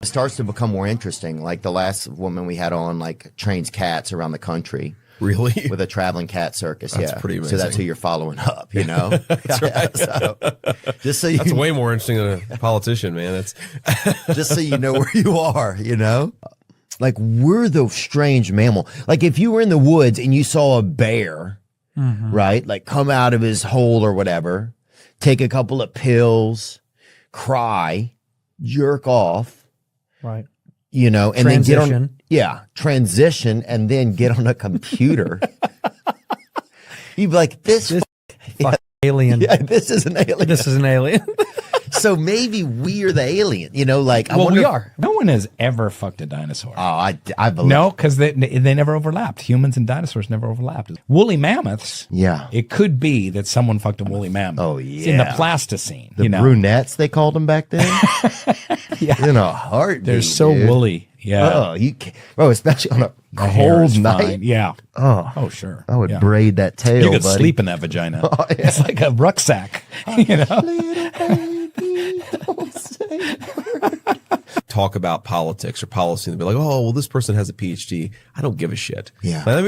It starts to become more interesting. Like the last woman we had on, like trains cats around the country. Really? With a traveling cat circus. That's yeah. pretty amazing. So that's who you're following up, you know? That's right. So, just so you That's way more interesting than a politician, man. That's just so you know where you are, you know? Like we're the strange mammal. Like if you were in the woods and you saw a bear, right? Like come out of his hole or whatever, take a couple of pills, cry, jerk off. Right. You know, and transition. then get on, transition and then get on a computer. You'd be like, this alien. Yeah, this is an alien. This is an alien. So maybe we're the alien, you know, like, well, we are. No one has ever fucked a dinosaur. Oh, I believe. No, because they never overlapped. Humans and dinosaurs never overlapped. Woolly mammoths. Yeah. It could be that someone fucked a woolly mammoth. Oh, yeah. It's in the Pleistocene. The brunettes, they called them back then. Yeah. In a heartbeat. They're so dude. woolly. Yeah. Oh, you can't, bro, especially on a The hair is cold night. fine. Yeah. Oh, Sure. I would Yeah. braid that tail, You could buddy. sleep in that vagina. Oh, yeah. It's like a rucksack. You know. Little baby, don't say talk about politics or policy and they'll be like, oh, well, this person has a PhD. I don't give a shit. Yeah. Now,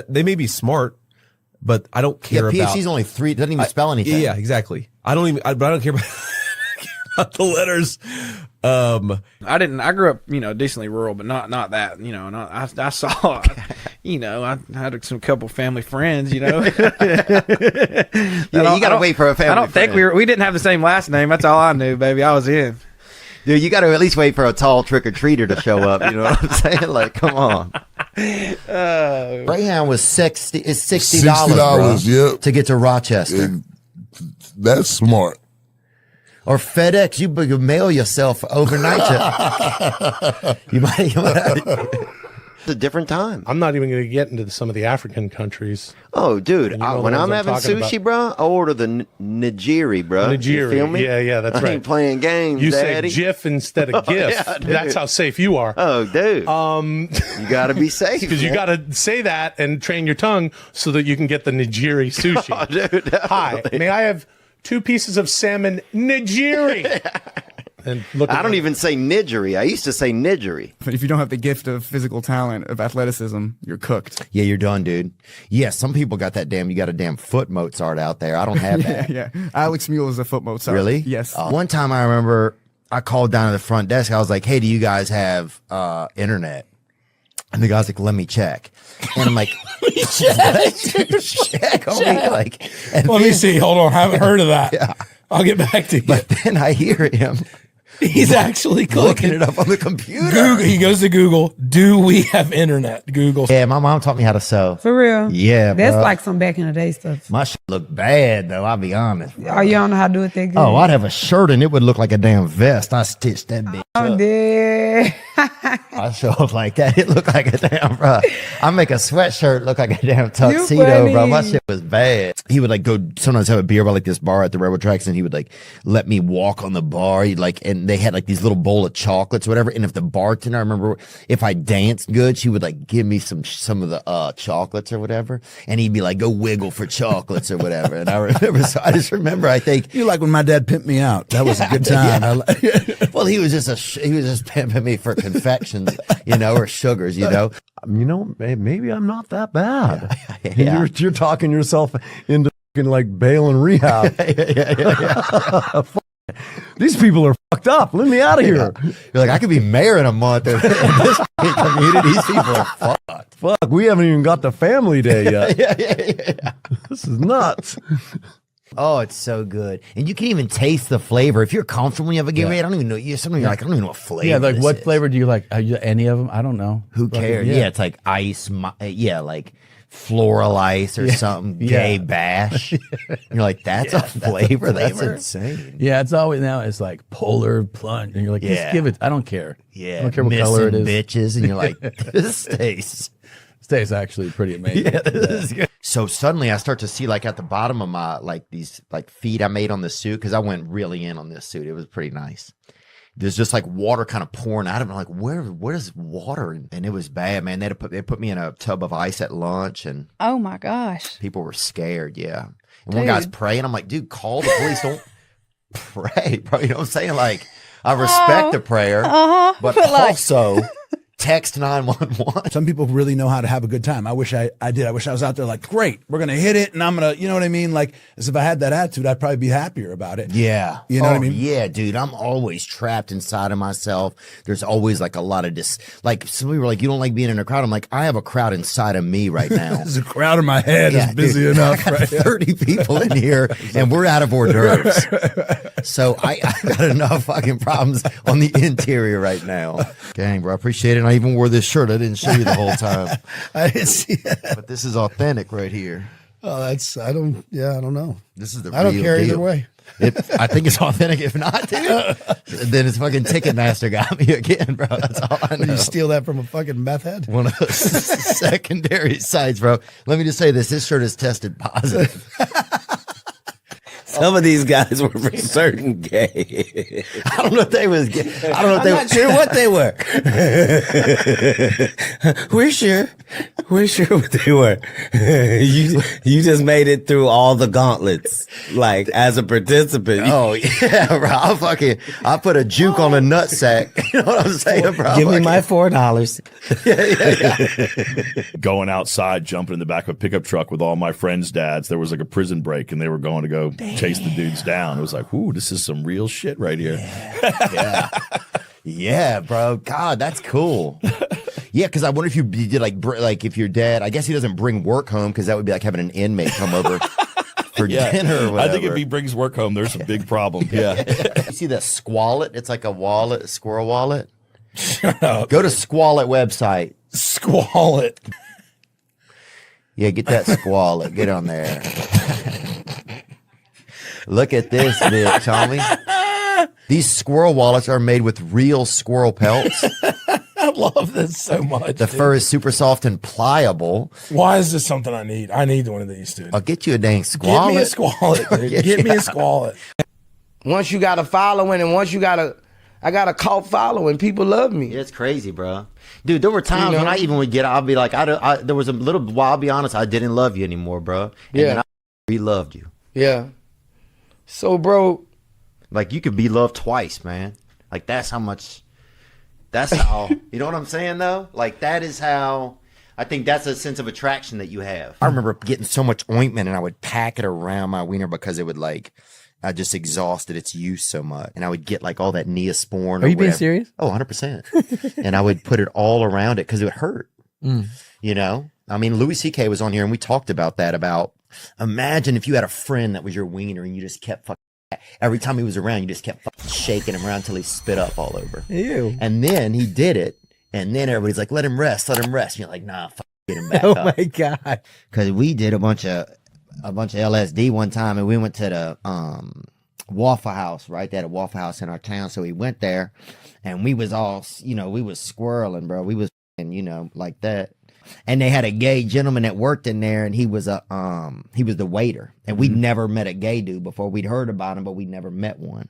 they may be smart, but I don't care about. PhD's only 3, doesn't even spell anything. Yeah, exactly. But I don't care about, about the letters. I grew up, decently rural, but not that, and I saw, I had some couple family friends, Yeah, you gotta wait for a family I don't think friend. we didn't have the same last name. That's all I knew, baby. I was in. Dude, you got to at least wait for a tall trick-or-treater to show up. You know what I'm saying? Like, come on. Greyhound was $60, $60, bro, yep. to get to Rochester. And that's smart. Or FedEx, you mail yourself overnight. You might it's a different time. I'm not even going to get into some of the African countries. Oh, dude, And you know the when ones I'm having talking sushi, about. bro, I order the nigiri, bro. You Nigiri. feel me? Yeah, that's I right. ain't playing games, You Daddy. say GIF instead of GIF. Yeah, dude. That's how safe you are. Oh, dude. You got to be safe. Because you got to say that and train your tongue so that you can get the nigiri sushi. Oh, dude, Hi, may I have 2 pieces of salmon nigiri? And look, I don't even say nigiri. I used to say nigiri. But if you don't have the gift of physical talent, of athleticism, you're cooked. Yeah, you're done, dude. Yeah, some people got that you got a damn foot Mozart out there. I don't have that. Yeah. Alex Mule is a foot Mozart. Really? Yes. One time I remember I called down to the front desk. I was like, hey, do you guys have internet? And the guy's like, let me check. And I'm like, check on me. Like, and Let me then- see. Hold on. I haven't heard of that. Yeah. I'll get back to you. But then I hear him He's actually looking clicking it up on the computer. Google. He goes to Google. Do we have internet? Google. Yeah, my mom taught me how to sew. For real? Yeah, That's bro. like some back in the day stuff. My shit looked bad, though. I'll be honest. Bro. Oh, you don't know how to do it that good? Oh, I'd have a shirt and it would look like a damn vest. I stitched that bitch Oh, up. dear. I show up like that. It looked like a damn, bro. I make a sweatshirt look like a damn tuxedo, funny. bro. My shit was bad. He would like go sometimes have a beer by like this bar at the railroad tracks, and he would like let me walk on the bar. He'd like, and they had like these little bowl of chocolates, or whatever. And if the bartender, I remember if I danced good, she would like give me some of the chocolates or whatever, and he'd be like, "Go wiggle for chocolates or whatever." And I remember, so I just remember, I think You like when my dad pimped me out. That was a good time. Yeah. Well, he was just pimping me for confections, or sugars, Maybe I'm not that bad. Yeah. You're talking yourself into like bail and rehab. These people are fucked up. Let me out of here. You're like, I could be mayor in a month. In this community, these people are fucked. Fuck, we haven't even got to family day yet. Yeah. This is nuts. Oh, it's so good, and you can even taste the flavor if you're comfortable when you have a Gatorade. I don't even know. Sometimes you're like, I don't even know what flavor. Yeah, like this what is. flavor do you like? Any of them? I don't know. Who cares? Yeah. It's like ice. Like floral ice or something. Gay bash. You're like, that's a flavor. That's insane. Yeah, it's always now. It's like polar plunge, and you're like, just give it. I don't care. Yeah, I don't care what color it is. Bitches, and you're like, this tastes. Tastes actually pretty amazing. Yeah, this is good. So suddenly I start to see like at the bottom of my these feet I made on this suit, because I went really in on this suit. It was pretty nice. There's just like water kind of pouring out of it. I'm like, where is water? And it was bad, man. They put me in a tub of ice at lunch, and oh my gosh, people were scared. Yeah, and one guy's praying. I'm like, dude, call the police. Don't pray, bro. You know what I'm saying? Like, I respect the prayer, but like- also text 911. Some people really know how to have a good time. I wish I did. I wish I was out there like, great, we're going to hit it. And I'm going to, you know what I mean? Like, as if I had that attitude, I'd probably be happier about it. Yeah. You know what I mean? Yeah, dude. I'm always trapped inside of myself. There's always like a lot of like some people are like, you don't like being in a crowd. I'm like, I have a crowd inside of me right now. There's a crowd in my head is busy dude, enough. I got Right? 30 people in here and we're out of hors d'oeuvres. So I got enough fucking problems on the interior right now. Gang, bro. I appreciate it. And I even wore this shirt. I didn't show you the whole time. I didn't see that. But this is authentic right here. Oh, I don't know. This is the I don't real care deal. either way. I think it's authentic. If not, dude, then it's fucking Ticketmaster got me again, bro. That's all I know. You steal that from a fucking meth head? One of those secondary sites, bro. Let me just say this. This shirt is tested positive. Some of these guys were for certain gay. I don't know if they was gay. I don't know if they I'm not sure what they were. We're sure what they were. You just made it through all the gauntlets, like as a participant. Oh yeah, bro. I put a juke on a nutsack. You know what I'm saying, bro? Give me my $4. Going outside, jumping in the back of a pickup truck with all my friends' dads. There was like a prison break, and they were going to go chase the dudes down. It was like, ooh, this is some real shit right here. Yeah, bro. God, that's cool. Yeah, because I wonder if you did like if your dad. I guess he doesn't bring work home because that would be like having an inmate come over for dinner or whatever. I think if he brings work home, there's a big problem. Yeah. You see the Squallet? It's like a wallet, a squirrel wallet. Go to Squallet website. Squallet. Yeah, get that Squallet. Get on there. Look at this bitch, homie. These squirrel wallets are made with real squirrel pelts. I love this so much. The fur is super soft and pliable. Why is this something I need? I need one of these, dude. I'll get you a dang Squallet. Get me a Squallet, dude. Get me a Squallet. Once you got a following and once you got I got a cult following, people love me. Yeah, it's crazy, bro. Dude, there were times when I even would get, I'll be like, there was a little while, I'll be honest, I didn't love you anymore, bro. And then I re-loved you. Yeah. So, bro. Like, you could be loved twice, man. Like, that's how, you know what I'm saying, though? Like, that is how, I think that's a sense of attraction that you have. I remember getting so much ointment and I would pack it around my wiener because it would I just exhausted its use so much. And I would get like all that Neosporin. Are you being serious? Oh, 100%. And I would put it all around it because it would hurt. You know? I mean, Louis C.K. was on here and we talked about that, about imagine if you had a friend that was your wiener and you just kept every time he was around, you just kept shaking him around until he spit up all over. Ew. And then he did it. And then everybody's like, let him rest. And you're like, nah, get him back up. Oh my God. Because we did a bunch of LSD one time and we went to the Waffle House, right? They had a Waffle House in our town. So we went there and we was all, we was squirreling, bro. We was, like that. And they had a gay gentleman that worked in there and he was the waiter. And we'd never met a gay dude before. We'd heard about him, but we'd never met one.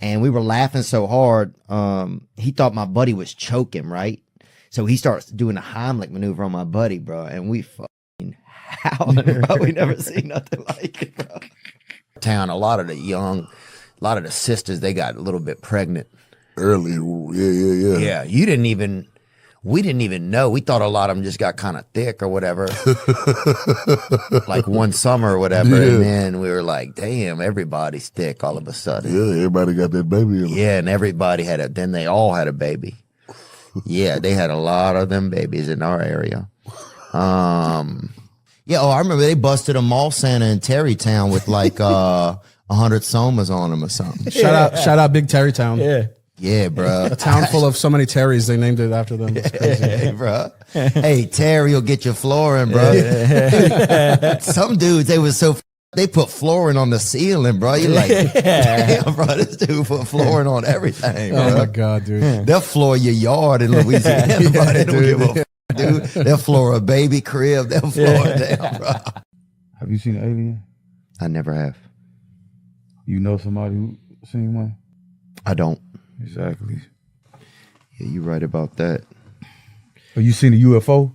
And we were laughing so hard. He thought my buddy was choking, right? So he starts doing a Heimlich maneuver on my buddy, bro. And we fucking howling, bro. We never seen nothing like it, bro. Town, a lot of the sisters, they got a little bit pregnant. Early, yeah. Yeah, we didn't even know. We thought a lot of them just got kind of thick or whatever. Like one summer or whatever. Yeah. And then we were like, damn, everybody's thick all of a sudden. Yeah, everybody got that baby in them. Yeah, and everybody then they all had a baby. Yeah, they had a lot of them babies in our area. I remember they busted a mall Santa in Terrytown with like 100 somas on them or something. Shout out Big Terrytown. Yeah, bro. A town full of so many Terrys, they named it after them. It's crazy. Hey, bro. Hey, Terry will get your flooring, bro. Some dudes, they put flooring on the ceiling, bro. You're like, damn, bro, this dude put flooring on everything, bro. Oh my God, dude. They'll floor your yard in Louisiana, bro. They don't give a dude. They'll floor a baby crib. They'll floor it down, bro. Have you seen an alien? I never have. You know somebody who seen one? I don't. Exactly. Yeah, you're right about that. Have you seen a UFO?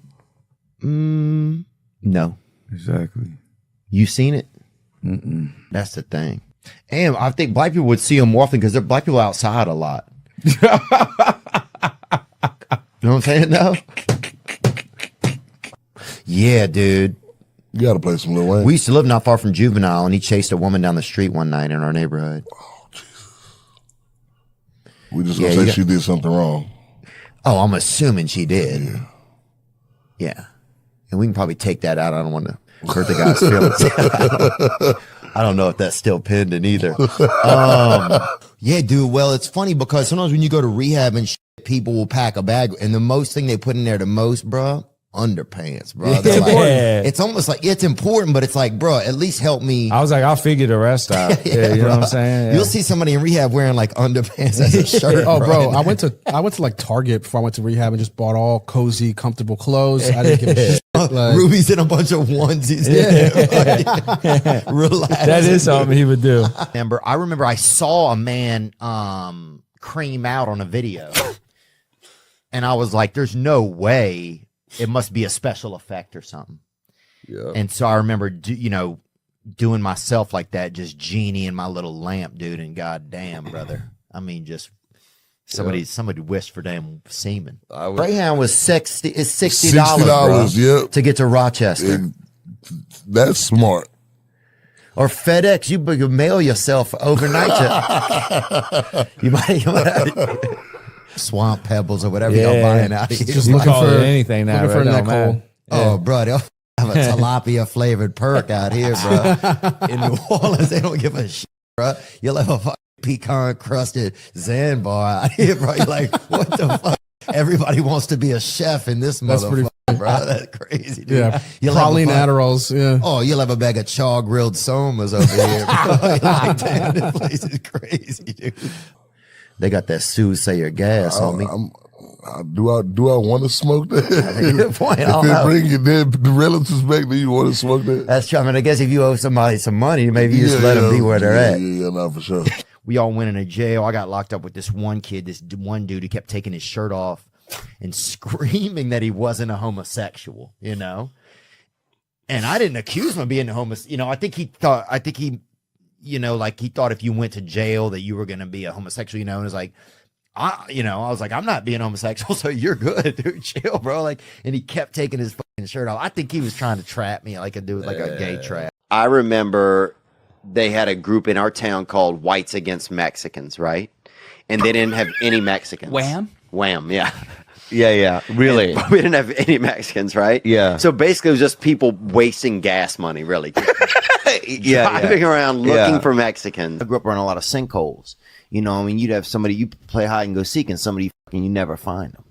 No. Exactly. You seen it? Mm-mm. That's the thing. And I think black people would see them more often because they're black people outside a lot. You know what I'm saying? No. Yeah, dude. You got to play some Lil Wayne. We used to live not far from Juvenile, and he chased a woman down the street one night in our neighborhood. Oh, Jesus. We just gonna say she did something wrong. Oh, I'm assuming she did. Yeah. And we can probably take that out. I don't want to hurt the guy's feelings. I don't know if that's still pending either. Yeah, dude. Well, it's funny because sometimes when you go to rehab and shit, people will pack a bag, and the most thing they put in there the most, bro, underpants, bro. They're like, it's almost like it's important, but it's like, bro, at least help me. I was like, I'll figure the rest out. Yeah, you know bro. what I'm saying? Yeah. You'll see somebody in rehab wearing like underpants as a shirt. Oh, bro, I went to like Target before I went to rehab and just bought all cozy, comfortable clothes. I didn't give a shit. Like, Ruby's in a bunch of onesies. Yeah. Relax. That is something he would do. I remember I saw a man cream out on a video, and I was like, "There's no way." It must be a special effect or something. Yeah. And so I remember, doing myself like that, just genie in my little lamp, dude. And goddamn, brother. I mean, just somebody wished for damn semen. Greyhound was $60 to get to Rochester. That's smart. Or FedEx, you could mail yourself overnight to. You might Swamp Pebbles or whatever you're buying out here. Just looking for anything now. Looking for right a now, Nicole. Oh, bro, they'll have a tilapia flavored perk out here, bro. In New Orleans, they don't give a shit, bro. You'll have a fucking pecan crusted Zan bar out here, bro. You're like, what the fuck? Everybody wants to be a chef in this motherfucker, bro. That's crazy, dude. Yeah, Praline Adderalls. Yeah. Oh, you'll have a bag of chaw grilled somas over here, bro. Like, damn, this place is crazy, dude. They got that soothsayer gas on me. Do I want to smoke that? Good point. If they bring you the relatives back, do you want to smoke that? That's true. I mean, I guess if you owe somebody some money, maybe you just let them be where they're at. Yeah, no, for sure. We all went into jail. I got locked up with this one kid, this one dude who kept taking his shirt off and screaming that he wasn't a homosexual, And I didn't accuse him of being a homosexual. I think he thought he thought if you went to jail that you were going to be a homosexual, and it was like, I was like, I'm not being homosexual, so you're good, dude. Chill, bro. Like, and he kept taking his fucking shirt off. I think he was trying to trap me, like a dude, like a gay trap. I remember they had a group in our town called Whites Against Mexicans, right? And they didn't have any Mexicans. Wham? Wham, yeah. Yeah, really. And we didn't have any Mexicans, right? Yeah. So basically, it was just people wasting gas money, really. Driving around looking for Mexicans. I grew up around a lot of sinkholes. You'd have somebody, you play hide and go seek, and somebody fucking, you never find them,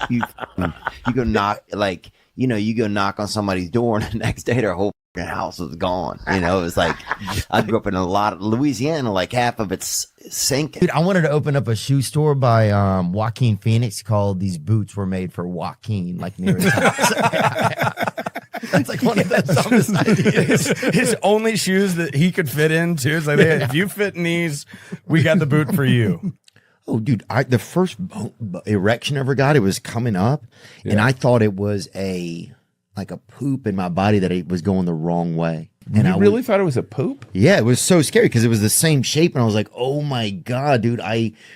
You go knock, you go knock on somebody's door, and the next day their whole fucking house was gone. It was like, I grew up in a lot of Louisiana, like half of it's sinking. Dude, I wanted to open up a shoe store by Joaquin Phoenix called These Boots Were Made for Joaquin, like near his house. That's like one of the dumbest ideas. His only shoes that he could fit in, too. It's like, if you fit in these, we got the boot for you. Oh, dude, the first erection I ever got, it was coming up, and I thought it was like a poop in my body that it was going the wrong way. And you really thought it was a poop? Yeah, it was so scary because it was the same shape, and I was like, "Oh my god, dude!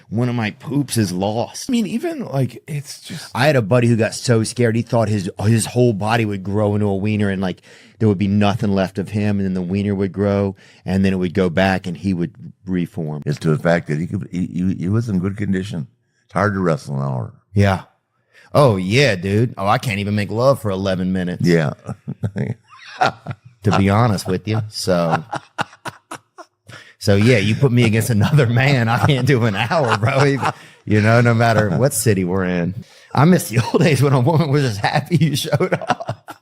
One of my poops is lost." I mean, even like it's just. I had a buddy who got so scared he thought his whole body would grow into a wiener, and like there would be nothing left of him, and then the wiener would grow, and then it would go back, and he would reform. It's to the fact that he was in good condition. It's hard to wrestle an hour. Yeah. Oh yeah, dude. Oh, I can't even make love for 11 minutes. Yeah. To be honest with you. So yeah, you put me against another man, I can't do an hour, bro. No matter what city we're in. I miss the old days when a woman was just happy you showed up.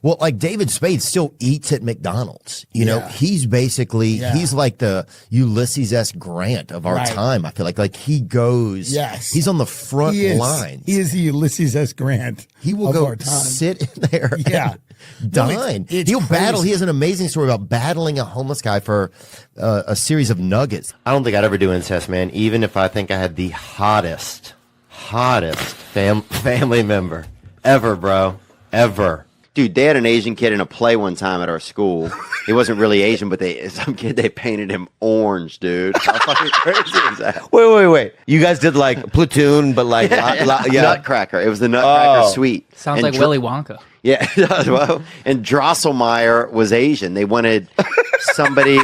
Well, like David Spade still eats at McDonald's. He's basically, he's like the Ulysses S. Grant of our time. I feel like he goes, he's on the front line. He is the Ulysses S. Grant. He will go sit in there and dine. He'll battle. He has an amazing story about battling a homeless guy for a series of nuggets. I don't think I'd ever do incest, man, even if I think I had the hottest family member ever, bro. Ever. Dude, they had an Asian kid in a play one time at our school. He wasn't really Asian, but they painted him orange, dude. How fucking crazy is that? Wait. You guys did like Platoon, but like Nutcracker. It was the Nutcracker suite. Sounds And like Willy Wonka. Yeah, it does. Well, and Drosselmeyer was Asian. They wanted somebody.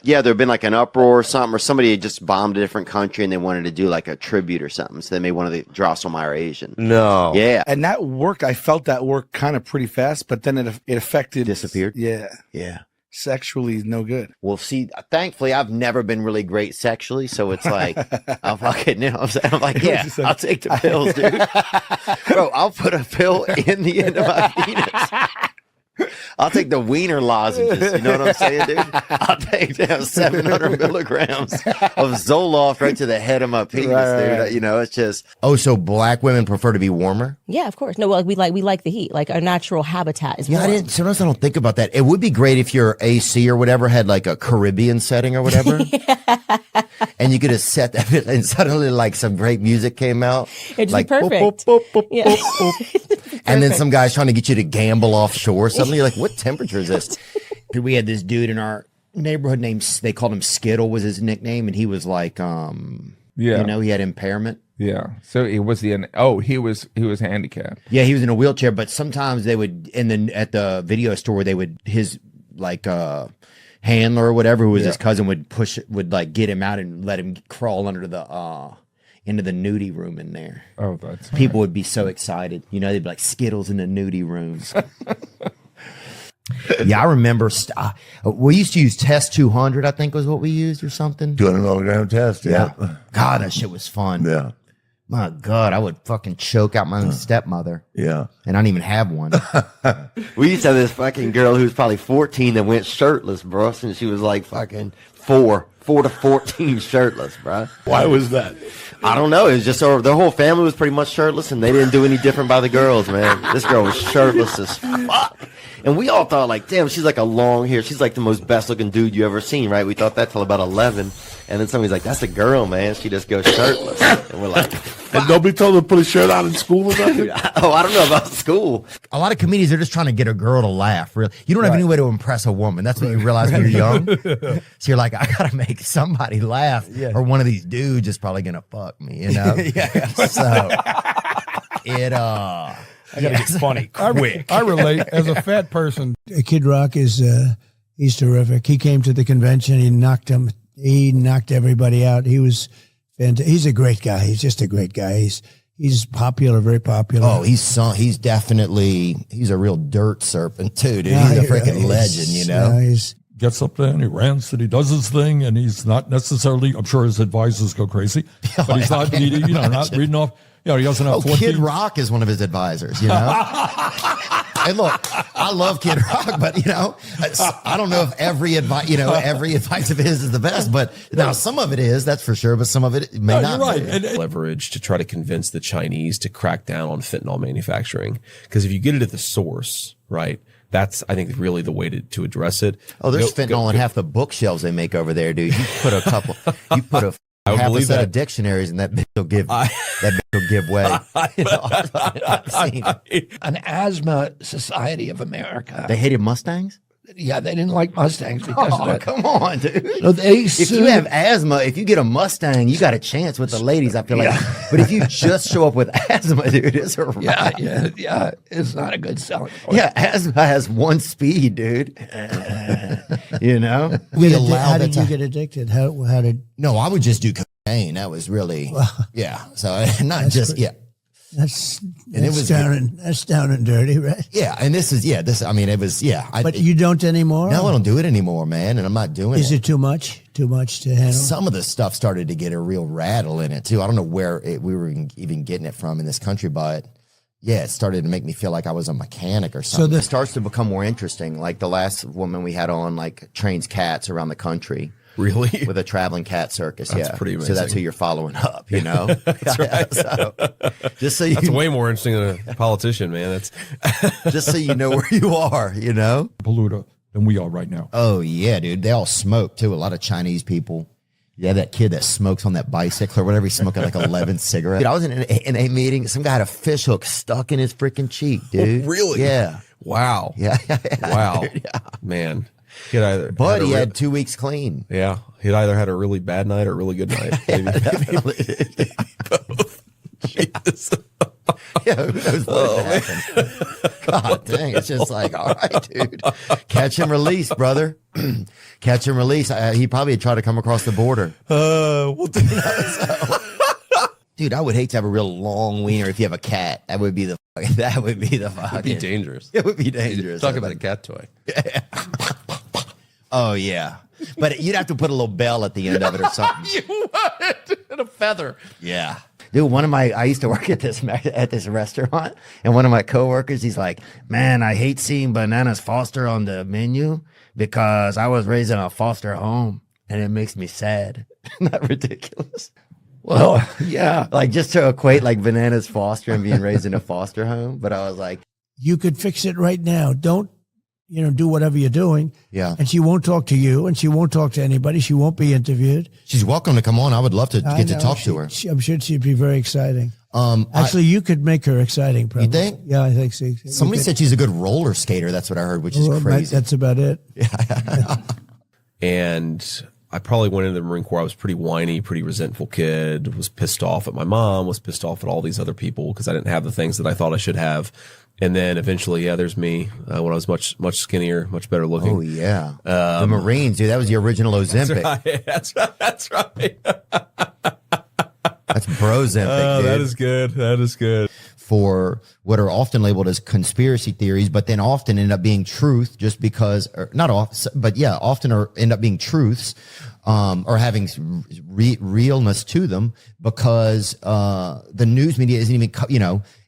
Yeah, there had been like an uproar or something, or somebody had just bombed a different country and they wanted to do like a tribute or something. So they made one of the Drosselmeyer Asian. No. Yeah. And that worked. I felt that work kind of pretty fast, but then it affected. Disappeared? Yeah. Yeah. Sexually, no good. Well, see, thankfully, I've never been really great sexually. So it's like, I'm fucking, you know what I'm saying? I'm like, yeah, I'll take the pills, dude. Bro, I'll put a pill in the end of my penis. I'll take the wiener lozenges. You know what I'm saying, dude? I'll take 700 milligrams of Zoloft right to the head of my penis, dude. You know, it's just. Oh, so black women prefer to be warmer? Yeah, of course. No, well, we like the heat. Like our natural habitat is Yeah, warm. sometimes I don't think about that. It would be great if your AC or whatever had like a Caribbean setting or whatever. And you could have set that and suddenly like some great music came out. It'd like, be perfect. Yeah. And then some guy's trying to get you to gamble offshore. Suddenly you're like, what temperature is this? We had this dude in our neighborhood named, they called him Skittle was his nickname. And he was like, you know, he had impairment. Yeah. So he was he was handicapped. Yeah, he was in a wheelchair, but sometimes they would at the video store his like handler or whatever, who was his cousin, would like get him out and let him crawl under the into the nudie room in there. Oh, that's people would be so excited. You know, they'd be like Skittles in the nudie rooms. Yeah, I remember. We used to use Test 200, I think was what we used or something. 200 milligram test. Yeah. God, that shit was fun. Yeah. My God, I would fucking choke out my own stepmother. Yeah. And I don't even have one. We used to have this fucking girl who was probably 14 that went shirtless, bro, since she was like fucking 4 to 14 shirtless, bro. Why was that? I don't know. It was just their whole family was pretty much shirtless, and they didn't do any different by the girls, man. This girl was shirtless as fuck. And we all thought, like, damn, she's like a long hair. She's like the most best-looking dude you ever seen, right? We thought that till about 11. And then somebody's like, that's a girl, man. She just goes shirtless. And we're like, and nobody told her to put a shirt on in school or nothing? Oh, I don't know about school. A lot of comedians are just trying to get a girl to laugh. Really, you don't have any way to impress a woman. That's what you realize when you're young. So you're like, I gotta make somebody laugh, or one of these dudes is probably gonna fuck me. You know? So it I gotta get funny quick. I relate as a fat person. Kid Rock is he's terrific. He came to the convention. He knocked everybody out. He was fantastic. He's a great guy. He's just a great guy. He's popular, very popular. Oh, he's definitely a real dirt serpent too, dude. He's a freaking legend, you know. He's gets up there and he rants and he does his thing, and he's not necessarily, I'm sure his advisors go crazy, but he's not, not reading off. You know, he doesn't have 14. Kid Rock is one of his advisors, you know? And look, I love Kid Rock, but, you know, I don't know if every advice of his is the best, but now some of it is, that's for sure, but some of it may not. You're right. And leverage to try to convince the Chinese to crack down on fentanyl manufacturing. Because if you get it at the source, right, that's, I think, really the way to address it. Oh, there's fentanyl in half the bookshelves they make over there, dude. You put a half a set of dictionaries, and that bitch will give way. An asthma society of America. They hated Mustangs? Yeah, they didn't like Mustangs because of that. Come on, dude. No, if you have asthma, if you get a Mustang, you got a chance with the ladies, I feel like. But if you just show up with asthma, dude, it's a wrap. Yeah, it's not a good selling point. Yeah, asthma has one speed, dude. You know? How did you get addicted? How did? No, I would just do cocaine. That was really, So not just, That's down and dirty, right? Yeah, and I mean, it was, But you don't anymore? No, I don't do it anymore, man, and I'm not doing it. Is it too much? Too much to handle? Some of the stuff started to get a real rattle in it, too. I don't know where we were even getting it from in this country, but it started to make me feel like I was a mechanic or something. So it starts to become more interesting. Like the last woman we had on, like, trains cats around the country. Really? With a traveling cat circus, That's pretty amazing. So that's who you're following up, you know? That's right. So, that's way more interesting than a politician, man. That's just so you know where you are, you know? Polluter than we are right now. Oh, yeah, dude. They all smoke, too. A lot of Chinese people. Yeah, that kid that smokes on that bicycle or whatever. He's smoking like 11 cigarettes. Dude, I was in a meeting. Some guy had a fish hook stuck in his freaking cheek, dude. Really? Yeah. Wow. Yeah. Wow. Dude, yeah. Man. He'd either But he had 2 weeks clean. Yeah. He'd either had a really bad night or a really good night. Maybe. Both. Jesus. Yeah, who knows what happened? God dang, it's just like, all right, dude. Catch and release, brother. Catch and release. He probably had tried to come across the border. Dude, I would hate to have a real long wiener if you have a cat. That would be the fucking. It'd be dangerous. It would be dangerous. Talk about a cat toy. Oh, yeah. But you'd have to put a little bell at the end of it or something. You would. And a feather. Yeah. Dude, I used to work at this restaurant, and one of my coworkers, he's like, man, I hate seeing Bananas Foster on the menu because I was raised in a foster home, and it makes me sad. Isn't that ridiculous? Well, yeah. Like, just to equate, like, Bananas Foster and being raised in a foster home, but I was like, You could fix it right now. Don't, do whatever you're doing. Yeah. And she won't talk to you, and she won't talk to anybody. She won't be interviewed. she's welcome to come on. I would love to get to talk to her. I'm sure she'd be very exciting. Actually, you could make her exciting, probably. You think? Yeah, I think so. Somebody said she's a good roller skater. That's what I heard, which is crazy. That's about it. And I probably went into the Marine Corps. I was pretty whiny, pretty resentful kid, was pissed off at my mom, was pissed off at all these other people because I didn't have the things that I thought I should have. And then eventually, there's me when I was much skinnier, much better looking. Oh, yeah. The Marines, dude, that was the original Ozempic. That's right. That's Brozempic, dude. That is good. That is good. For what are often labeled as conspiracy theories, but then often end up being truth just because, or not often, but yeah, often end up being truths, or having realness to them because, the news media isn't even,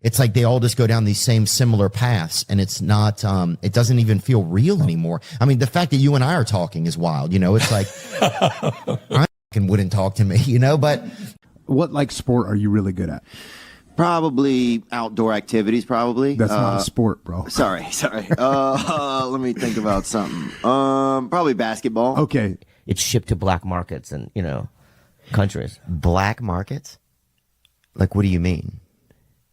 it's like they all just go down these same similar paths and it's not, it doesn't even feel real anymore. I mean, the fact that you and I are talking is wild, it's like, I wouldn't talk to me, but. What sport are you really good at? Probably outdoor activities, probably. That's not a sport, bro. Sorry. Let me think about something. Probably basketball. Okay. It's shipped to black markets and, countries. Black markets? Like, what do you mean?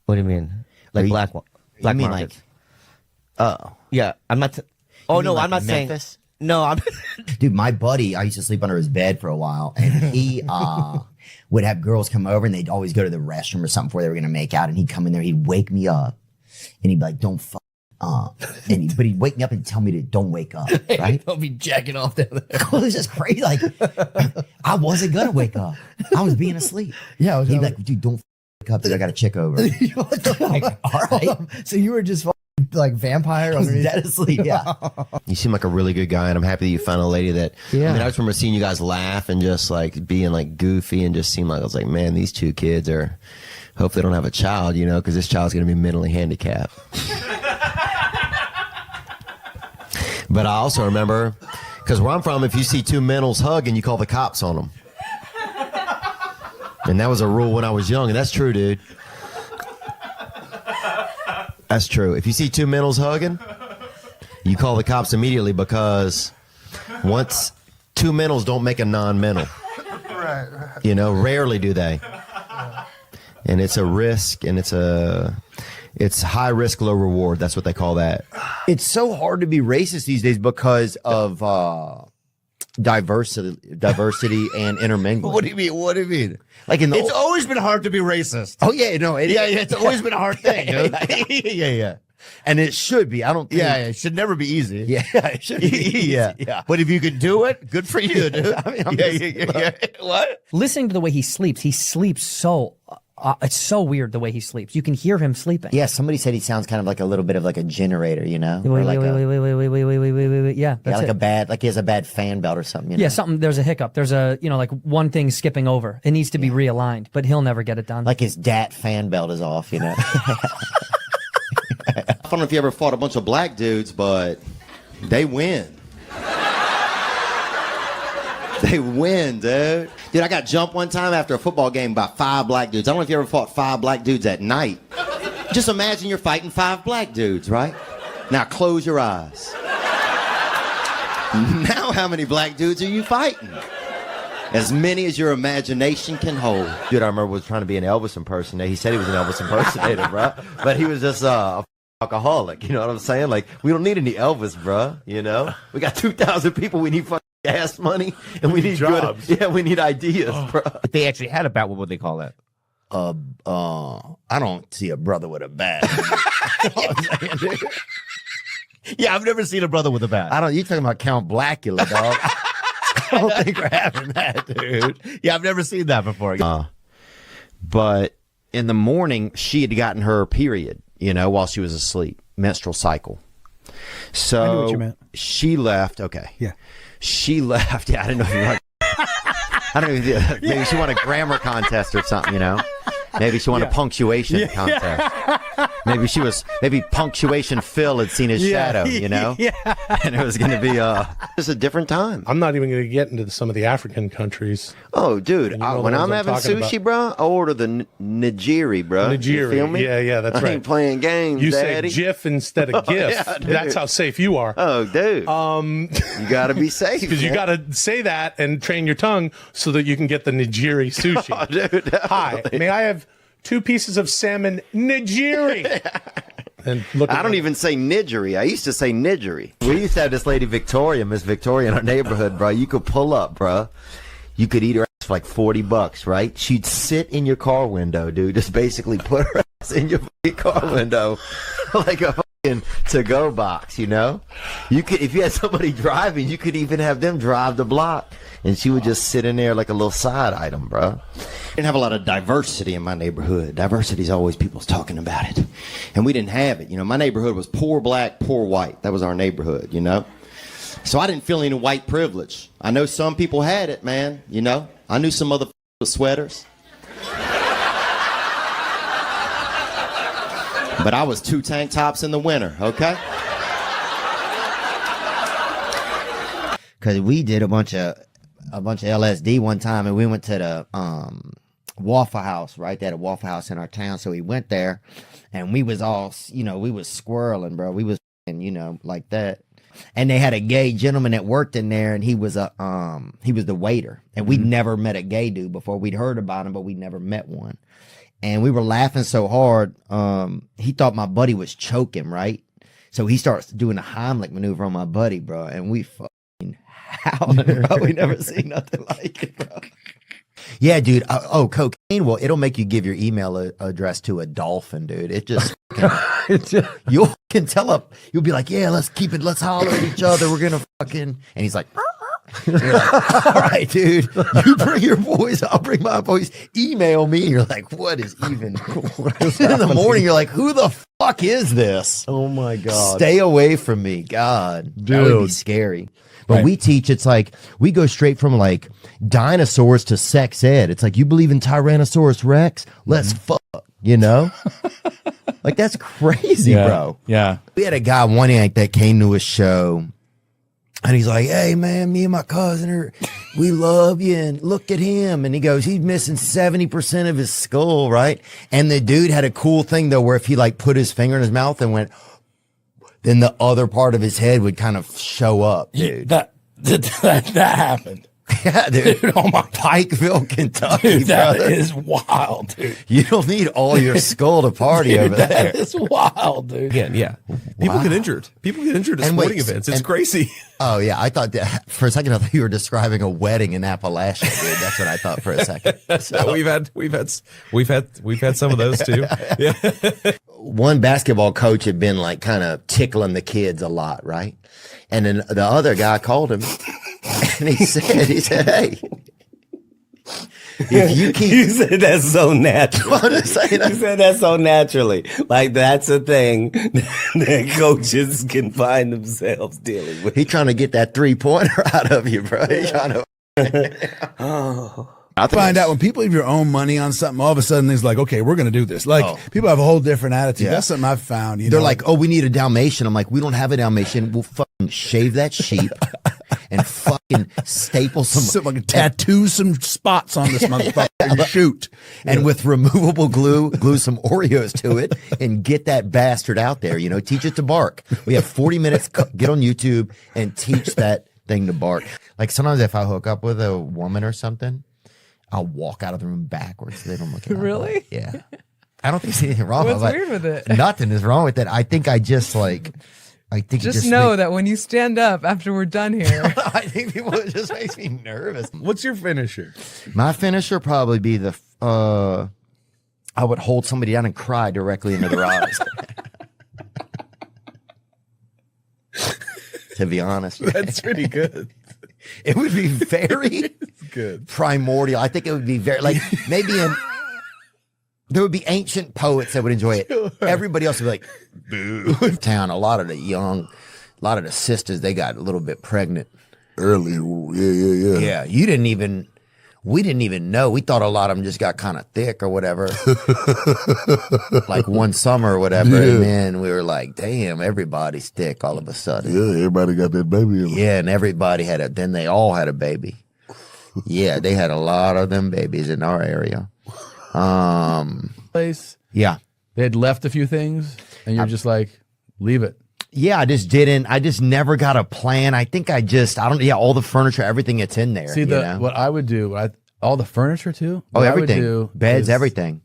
What do you mean? Like black markets. Yeah, I'm not. I'm not Memphis? saying. No, I'm. Dude, my buddy, I used to sleep under his bed for a while, and he would have girls come over, and they'd always go to the restroom or something before they were going to make out, and he'd come in there, he'd wake me up, and he'd be like, don't fuck up. But he'd wake me up and tell me to don't wake up, right? I'll be jacking off down there. It was just crazy. Like, I wasn't going to wake up. I was being asleep. Yeah. He'd be like, dude, don't wake up, dude, I got a chick over. Like, all right. So you were just like vampire? I was dead asleep, yeah. You seem like a really good guy, and I'm happy that you found a lady that. Yeah. I mean, I just remember seeing you guys laugh and just like being like goofy and just seemed like I was like, man, these two kids are. Hope they don't have a child, because this child's going to be mentally handicapped. But I also remember, because where I'm from, if you see two mentals hugging, you call the cops on them. And that was a rule when I was young, and that's true, dude. That's true. If you see two mentals hugging, you call the cops immediately because once two mentals don't make a non-mental. Right. Rarely do they. And it's a risk, and it's high risk, low reward. That's what they call that. It's so hard to be racist these days because of diversity and intermingling. What do you mean? Like it's always been hard to be racist. Oh yeah, no, it's always been a hard thing. Yeah. And it should be. I don't think. Yeah, it should never be easy. Yeah, it should be easy. Yeah. But if you can do it, good for you, dude. Yeah. What? Listening to the way he sleeps so. It's so weird the way he sleeps. You can hear him sleeping. Yeah, somebody said he sounds kind of like a little bit of like a generator, Wait. Yeah, that's like like he has a bad fan belt or something. Yeah, something. There's a hiccup. There's like one thing skipping over. It needs to be realigned, but he'll never get it done. Like his DAT fan belt is off. I don't know if you ever fought a bunch of black dudes, but they win. They win, dude. Dude, I got jumped one time after a football game by 5 black dudes. I don't know if you ever fought 5 black dudes at night. Just imagine you're fighting 5 black dudes, right? Now close your eyes. Now how many black dudes are you fighting? As many as your imagination can hold. Dude, I remember was trying to be an Elvis impersonator. He said he was an Elvis impersonator, bro. But he was just a alcoholic. You know what I'm saying? Like, we don't need any Elvis, bro. You know? We got 2,000 people. We need fucking gas money. And we need jobs. Good, yeah, we need ideas, bro. If they actually had a bat, what would they call that? I don't see a brother with a bat. Yeah, I've never seen a brother with a bat. I don't. You talking about Count Blackula, dog? I don't think we're having that, dude. Yeah, I've never seen that before. But in the morning, she had gotten her period, you know, while she was asleep, menstrual cycle. So I knew what you meant. She left. Okay. Yeah. She left. Yeah, I didn't know if you wanted. I don't know. Maybe she won a grammar contest or something, you know. Maybe she won a punctuation contest. Maybe punctuation Phil had seen his shadow, you know? And it was going to be just a different time. I'm not even going to get into some of the African countries. Oh, dude. And you know When the I'm ones having talking sushi, bro, I order the nigiri, bro. Nigiri. You feel me? Yeah, that's I right. ain't playing games, You daddy. say GIF instead of GIF. Yeah, dude. That's how safe you are. Oh, dude. You got to be safe. Because you got to say that and train your tongue so that you can get the nigiri sushi. Oh, dude. Hi, may I have 2 pieces of salmon nigiri? And look, I don't even say niggery. I used to say niggery. We used to have this lady Victoria, Miss Victoria, in our neighborhood, bro. You could pull up, bro. You could eat her ass for like $40, right? She'd sit in your car window, dude. Just basically put her ass in your fucking car window like a fucking to-go box, you know? You could, if you had somebody driving, you could even have them drive the block, and she would just sit in there like a little side item, bro. Didn't have a lot of diversity in my neighborhood. Diversity is always people's talking about it. And we didn't have it. You know, my neighborhood was poor black, poor white. That was our neighborhood, you know? So I didn't feel any white privilege. I know some people had it, man, you know? I knew some motherfuckers with sweaters. But I was 2 tank tops in the winter, okay? Because we did a bunch of LSD one time, and we went to the Waffle House, right? They had a Waffle House in our town, so we went there, and we was all, you know, we was squirreling, bro. We was, you know, like that. And they had a gay gentleman that worked in there, and he was the waiter. And we'd never met a gay dude before. We'd heard about him, but we'd never met one. And we were laughing so hard, he thought my buddy was choking, right? So he starts doing a Heimlich maneuver on my buddy, bro, and we fucking howling, bro. We never seen nothing like it, bro. Yeah, dude. Cocaine. Well, it'll make you give your email address to a dolphin, dude. It just you can tell up. You'll be like, yeah, let's keep it. Let's holler at each other. We're gonna fucking. And he's like, you're like, all right, dude. You bring your voice. I'll bring my voice. Email me. And you're like, what is even? In the morning, you're like, who the fuck is this? Oh my god. Stay away from me, God. That would be Dude. scary. But we teach, it's like, we go straight from like dinosaurs to sex ed. It's like, you believe in Tyrannosaurus Rex? Let's fuck, you know? Like, that's crazy, bro. Yeah. We had a guy one night that came to a show, and he's like, hey, man, me and my cousin, we love you, and look at him. And he goes, he's missing 70% of his skull, right? And the dude had a cool thing, though, where if he like put his finger in his mouth and went, then the other part of his head would kind of show up, dude. That happened. Yeah, dude. Oh my, Pikeville, Kentucky, Dude, that brother. is wild, dude. You don't need all your skull to party Dude, over there. That is wild, dude. Again, yeah. People get injured. People get injured at And sporting wait, events. It's and- crazy. Oh yeah, I thought that for a second. I thought you were describing a wedding in Appalachia, dude. That's what I thought for a second. So, we've had some of those too. Yeah. one basketball coach had been like kind of tickling the kids a lot, right? And then the other guy called him, and he said, "Hey, if you keep," You said that so natural. I'm just saying, You said that so naturally. Like that's a thing that coaches can find themselves dealing with. He's trying to get that 3-pointer out of you, bro. He's trying to. Oh. I find out when people have your own money on something, all of a sudden it's like, okay, we're going to do this. Like people have a whole different attitude. Yeah. That's something I've found. You They're know? like, oh, we need a Dalmatian. I'm like, we don't have a Dalmatian. We'll fucking shave that sheep and fucking staple some, fucking tattoo some spots on this motherfucker and shoot. And with removable glue some Oreos to it and get that bastard out there. You know, teach it to bark. We have 40 minutes. Get on YouTube and teach that thing to bark. Like sometimes if I hook up with a woman or something, I'll walk out of the room backwards so they don't look at me. Really? Yeah. I don't think there's anything wrong. What's with weird with it? Nothing is wrong with it. I think I just like. I think Just know that when you stand up after we're done here, I think people it just makes me nervous. What's your finisher? My finisher probably be the. I would hold somebody down and cry directly into their eyes. To be honest, That's pretty good. It would be very good. Primordial. I think it would be very like maybe there would be ancient poets that would enjoy it. Everybody else would be like, boo. Town, a lot of the sisters, they got a little bit pregnant. Early. Yeah. Yeah, we didn't even know. We thought a lot of them just got kind of thick or whatever. Like one summer or whatever. Yeah. And then we were like, damn, everybody's thick all of a sudden. Yeah, everybody got that baby in them. Yeah, and everybody then they all had a baby. Yeah, they had a lot of them babies in our area. Place. Yeah. They had left a few things, and you're just like, leave it. Yeah, I just never got a plan. I think all the furniture, everything that's in there. See, what I would do, all the furniture too? Oh, What I everything. would do Beds, is- everything.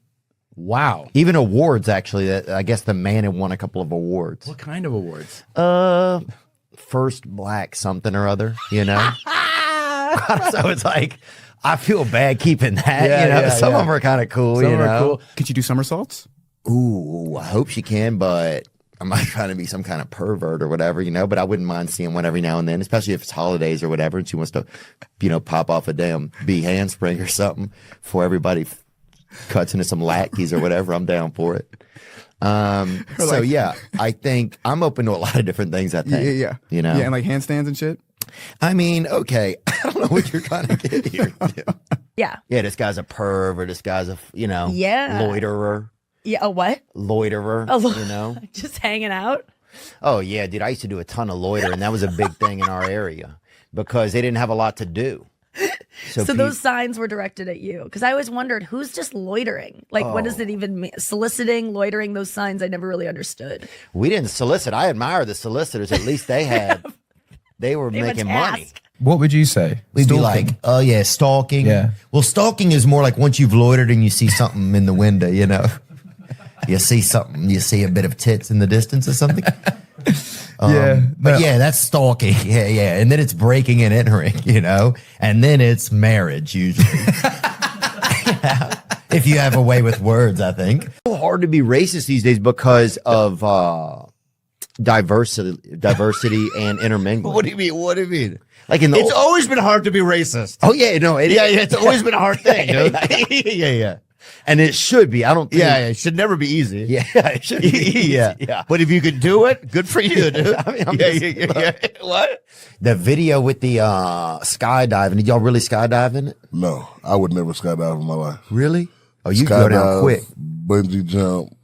Wow. Even awards, actually. I guess the man had won a couple of awards. What kind of awards? First black something or other, you know? So it's like, I feel bad keeping that, Yeah, you know? yeah, Some yeah. of them are kind of cool, Some you of them know? are cool. Could you do somersaults? Ooh, I hope she can, but I might try to be some kind of pervert or whatever, you know? But I wouldn't mind seeing one every now and then, especially if it's holidays or whatever, and she wants to, pop off a damn bee handspring or something before everybody cuts into some lackeys or whatever. I'm down for it. So yeah, I think I'm open to a lot of different things. I think, Yeah. you know, Yeah, and like handstands and shit. I mean, okay, I don't know what you're trying to get here. Yeah. Yeah, this guy's a perv or this guy's a, Yeah. loiterer. Yeah. A what? Loiterer, A you know? Just hanging out. Oh yeah, dude, I used to do a ton of loitering. That was a big thing in our area because they didn't have a lot to do. So those signs were directed at you because I always wondered who's just loitering. Like, what does it even mean? Soliciting, loitering. Those signs I never really understood. We didn't solicit. I admire the solicitors. At least they had. They were making money. What would you say? We'd be Stalking. like, oh yeah, stalking. Yeah. Well, stalking is more like once you've loitered and you see something in the window, you know. You see something, you see a bit of tits in the distance or something. But yeah, that's stalking. Yeah. And then it's breaking and entering, you know. And then it's marriage usually. If you have a way with words, I think. It's so hard to be racist these days because of diversity and intermingling. What do you mean? What do you mean? Like in the It's always been hard to be racist. Oh yeah, no, It's always been a hard thing, dude. yeah. And it should be. I don't think It should never be easy. Yeah, it should be easy. Yeah. But if you could do it, good for you, dude. I mean, yeah. What? The video with the skydiving. Did y'all really skydive in it? No, I would never skydive in my life. Really? Oh, you go down quick. Bungee jump.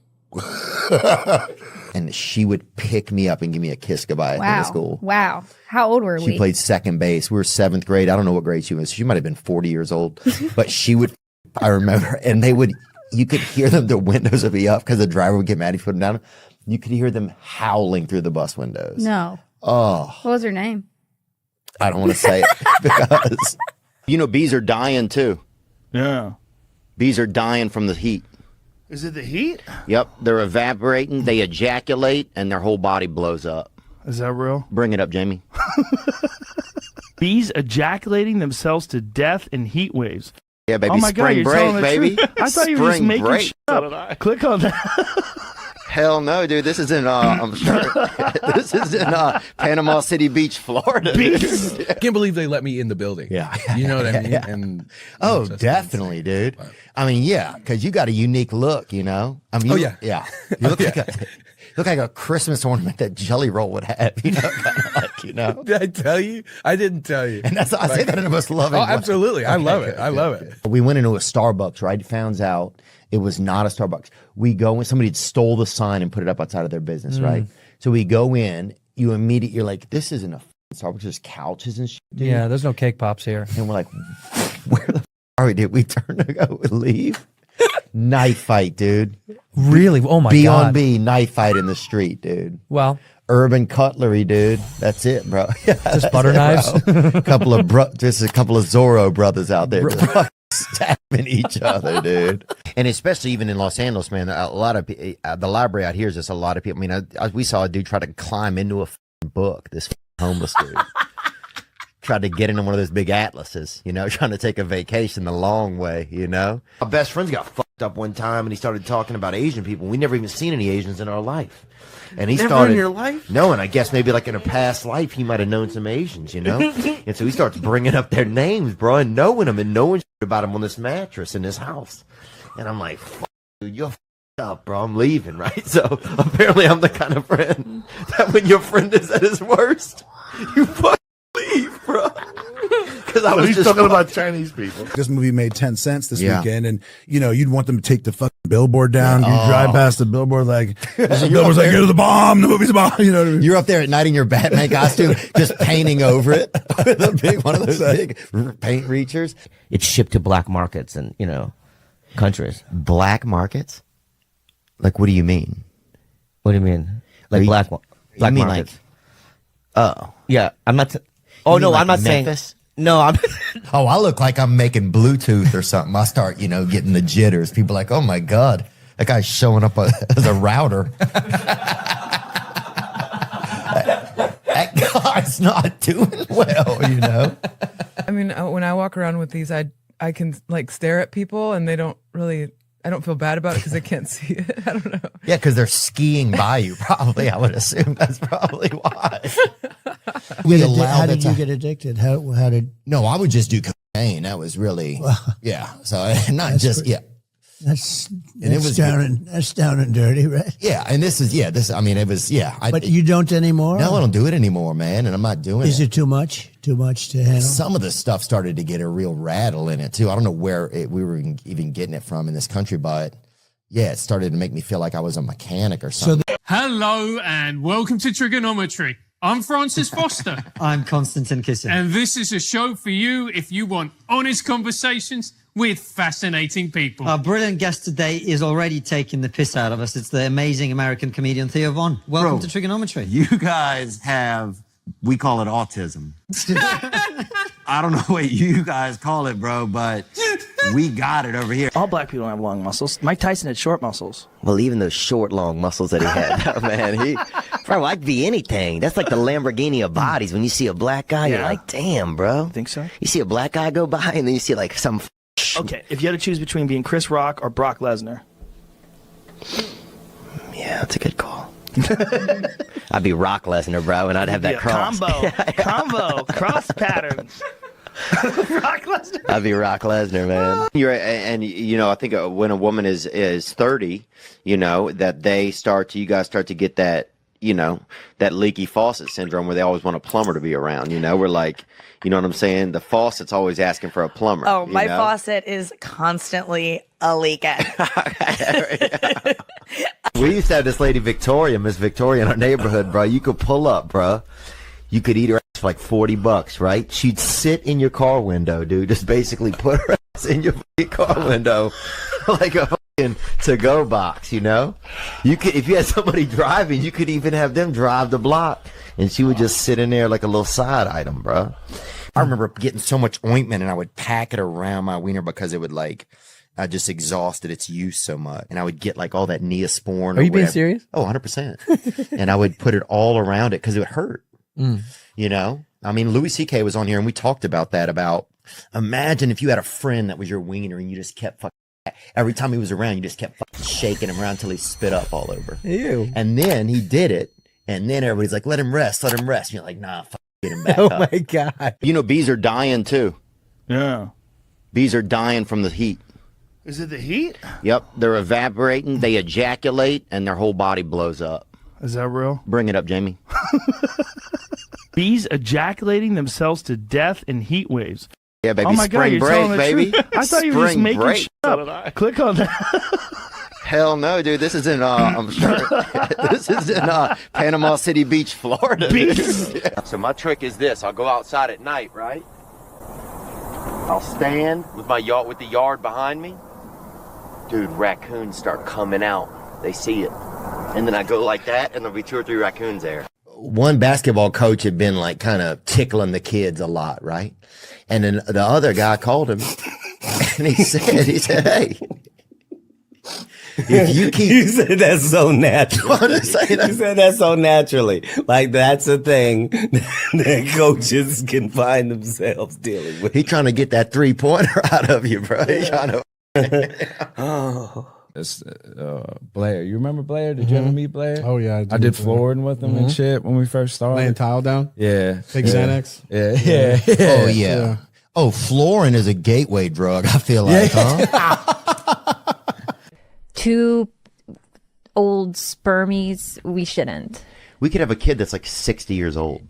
And she would pick me up and give me a kiss goodbye at the end of school. Wow. How old were we? She played second base. We were seventh grade. I don't know what grade she was. She might have been 40 years old. But she would, I remember, and you could hear them, the windows would be up because the driver would get mad if you put them down. You could hear them howling through the bus windows. No. Oh. What was her name? I don't want to say it because, bees are dying too. Yeah. Bees are dying from the heat. Is it the heat? Yep. They're evaporating. They ejaculate and their whole body blows up. Is that real? Bring it up, Jamie. Bees ejaculating themselves to death in heat waves. Yeah, baby. Oh my God, Spring you're break, telling the baby. truth. I thought you were just Spring making break. shit up. Click on that. Hell no, dude. This is in, I'm sure, this is in Panama City Beach, Florida. I can't believe they let me in the building. Yeah. You know what I mean? Yeah. And Oh, definitely, dude. I mean, yeah, because you got a unique look, you know? I mean, Oh, you- yeah. Yeah. You look like a Christmas ornament that Jelly Roll would have, you know? Kind of like, you know? Did I tell you? I didn't tell you. And I say that in the most loving Oh, way. absolutely. I Okay, love it. good, I good, love good. it. We went into a Starbucks, right? Found out it was not a Starbucks. We go in, somebody had stole the sign and put it up outside of their business, right? So we go in, you're like, this isn't a Starbucks, there's couches and shit. Dude. Yeah, there's no cake pops here. And we're like, where the are we, dude? We turn to go and leave. Knife fight, dude. Really? Oh my B God. on B, knife fight in the street, dude. Well, Urban Cutlery, dude. That's it, bro. Just butter knives. Couple of just a couple of Zorro brothers out there just fucking stabbing each other, dude. And especially even in Los Angeles, man, a lot of the library out here is just a lot of people. I mean, we saw a dude try to climb into a book. This homeless dude tried to get into one of those big atlases, you know, trying to take a vacation the long way, you know. My best friends got fucked up one time, and he started talking about Asian people. We never even seen any Asians in our life. And he Never started in your life? No, and I guess maybe like in a past life he might have known some Asians, you know. And so he starts bringing up their names, bro, and knowing them and knowing about them on this mattress in his house. And I'm like, fuck, dude, you're fucked up, bro. I'm leaving, right? So apparently I'm the kind of friend that when your friend is at his worst, you fucking leave, bro. Because I was he's just talking about Chinese people. This movie made 10 cents this Yeah. weekend, and you know you'd want them to take the fucking billboard down. You drive past the billboard like the You're billboard's up like, there. "Here's the bomb. The movie's a bomb." You know what I mean? You're up there at night in your Batman costume, just painting over it with a big one of those big paint reachers. It's shipped to black markets and, you know, countries. Black markets? Like, what do you mean? What do you mean? Like You black mean markets. Oh. Yeah, I'm not. Oh You no, mean like I'm not Memphis? saying. No, I'm. Oh, I look like I'm making Bluetooth or something. I start, you know, getting the jitters. People are like, oh my God, that guy's showing up as a router. That guy's not doing well, you know? I mean, when I walk around with these, I can like stare at people and they don't really, I don't feel bad about it because they can't see it. I don't know. Yeah, because they're skiing by you, probably. I would assume that's probably why. We allow How that did you to- get addicted? How did? No, I would just do cocaine. That was really, yeah. So not That's just, pretty- yeah. That's And it was that's down and dirty, right? Yeah, and this is, I mean, it was, But you don't anymore? No, I don't do it anymore, man, and I'm not doing Is it. it too much? Too much to handle? Some of the stuff started to get a real rattle in it, too. I don't know where we were even getting it from in this country, but yeah, it started to make me feel like I was a mechanic or something. Hello and welcome to Trigonometry. I'm Francis Foster. I'm Konstantin Kisin. And this is a show for you if you want honest conversations with fascinating people. Our brilliant guest today is already taking the piss out of us. It's the amazing American comedian Theo Von. Welcome Bro, to Trigonometry. You guys have, we call it autism. I don't know what you guys call it, bro, but we got it over here. All black people don't have long muscles. Mike Tyson had short muscles. Well, even those short, long muscles that he had, oh, man, bro, I'd be anything. That's like the Lamborghini of bodies. When you see a black guy, you're like, damn, bro. Think so? You see a black guy go by, and then you see like some. Okay, if you had to choose between being Chris Rock or Brock Lesnar. Yeah, that's a good call. I'd be Rock Lesnar, bro, and I'd have that cross. Combo, cross pattern. Brock Lesnar. I'd be Rock Lesnar, man. You're and you know, I think when a woman is 30, you know, that you guys start to get that, you know, that leaky faucet syndrome where they always want a plumber to be around. You know, we're like, you know what I'm saying? The faucet's always asking for a plumber. Oh, you my know? faucet is constantly a leaking. We used to have this lady Victoria, Miss Victoria in our neighborhood, bro. You could pull up, bro. You could eat her ass for like $40, right? She'd sit in your car window, dude. Just basically put her ass in your car window like a fucking to-go box, you know? You could, if you had somebody driving, you could even have them drive the block, and she would just sit in there like a little side item, bro. I remember getting so much ointment and I would pack it around my wiener because it would like, I just exhausted its use so much. And I would get like all that Neosporin. Are you being serious? Oh, 100%. And I would put it all around it because it would hurt. You know? I mean, Louis C.K. was on here and we talked about that, about imagine if you had a friend that was your wiener and you just kept fucking, every time he was around, you just kept fucking shaking him around until he spit up all over. Ew. And then he did it. And then everybody's like, let him rest, let him rest. And you're like, nah, fuck, get him back Oh up. my God. You know, bees are dying too. Yeah. Bees are dying from the heat. Is it the heat? Yep, they're evaporating, they ejaculate, and their whole body blows up. Is that real? Bring it up, Jamie. Bees ejaculating themselves to death in heat waves. Yeah, baby. Oh my God, Spring you're break, telling the baby. truth. I thought you were just Spring making break. shit up. Click on that. Hell no, dude. This is in I'm sure this is in Panama City Beach, Florida. Yeah. So my trick is this: I'll go outside at night, right? I'll stand with my yacht with the yard behind me. Dude, raccoons start coming out. They see it, and then I go like that, and there'll be 2 or 3 raccoons there. one basketball coach had been like kind of tickling the kids a lot, right? And then the other guy called him and he said, hey, if you keep. You said that so naturally. You said that so naturally. Like that's a thing that coaches can find themselves dealing with. He trying to get that 3-pointer out of you, bro. He trying to. Oh. It's, Blair. You remember Blair? Did you ever meet Blair? Oh, yeah. I did flooring with him and shit when we first started. Laying tile down? Yeah. Big Xanax? Yeah. Oh, yeah. Oh, flooring is a gateway drug, I feel like, huh? 2 old spermies, we shouldn't. We could have a kid that's like 60 years old.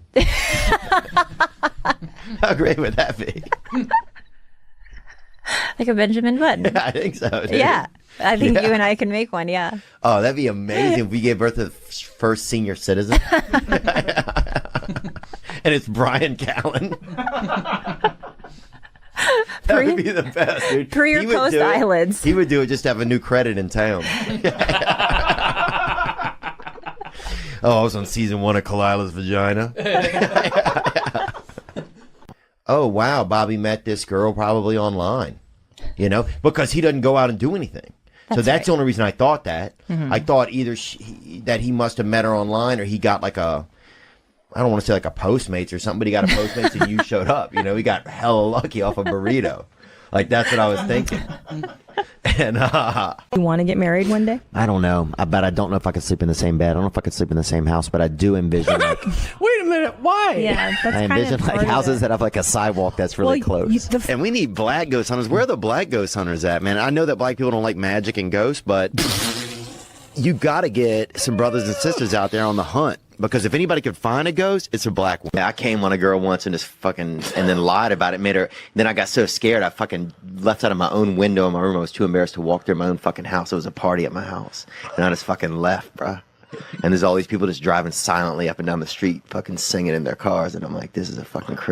How great would that be? Like a Benjamin Button. Yeah, I think so, dude. Yeah. I think Yeah. you and I can make one, yeah. Oh, that'd be amazing if we gave birth to the first senior citizen. And it's Brian Callen. That would be the best, dude. Pre or He would post do it. eyelids. He would do it just to have a new credit in town. Oh, I was on season 1 of Kalila's Vagina. Oh, wow, Bobby met this girl probably online, you know, because he doesn't go out and do anything. So that's the only reason I thought that. Mhm. I thought either that he must have met her online or he got like a, I don't want to say like a Postmates or something, but he got a Postmates and you showed up. You know, he got hella lucky off a burrito. Like, that's what I was thinking. And You want to get married one day? I don't know. But I don't know if I could sleep in the same bed. I don't know if I could sleep in the same house, but I do envision like, Wait a minute. Why? Yeah, that's I envision kind of like part of houses it. that have like a sidewalk that's really Well, close. And we need black ghost hunters. Where are the black ghost hunters at, man? I know that black people don't like magic and ghosts, but you got to get some brothers and sisters out there on the hunt. Because if anybody could find a ghost, it's a black one. I came on a girl once and just fucking, and then lied about it, made her, then I got so scared I fucking left out of my own window in my room. I was too embarrassed to walk through my own fucking house. It was a party at my house. And I just fucking left, bruh. And there's all these people just driving silently up and down the street, fucking singing in their cars. And I'm like, this is a fucking crazy.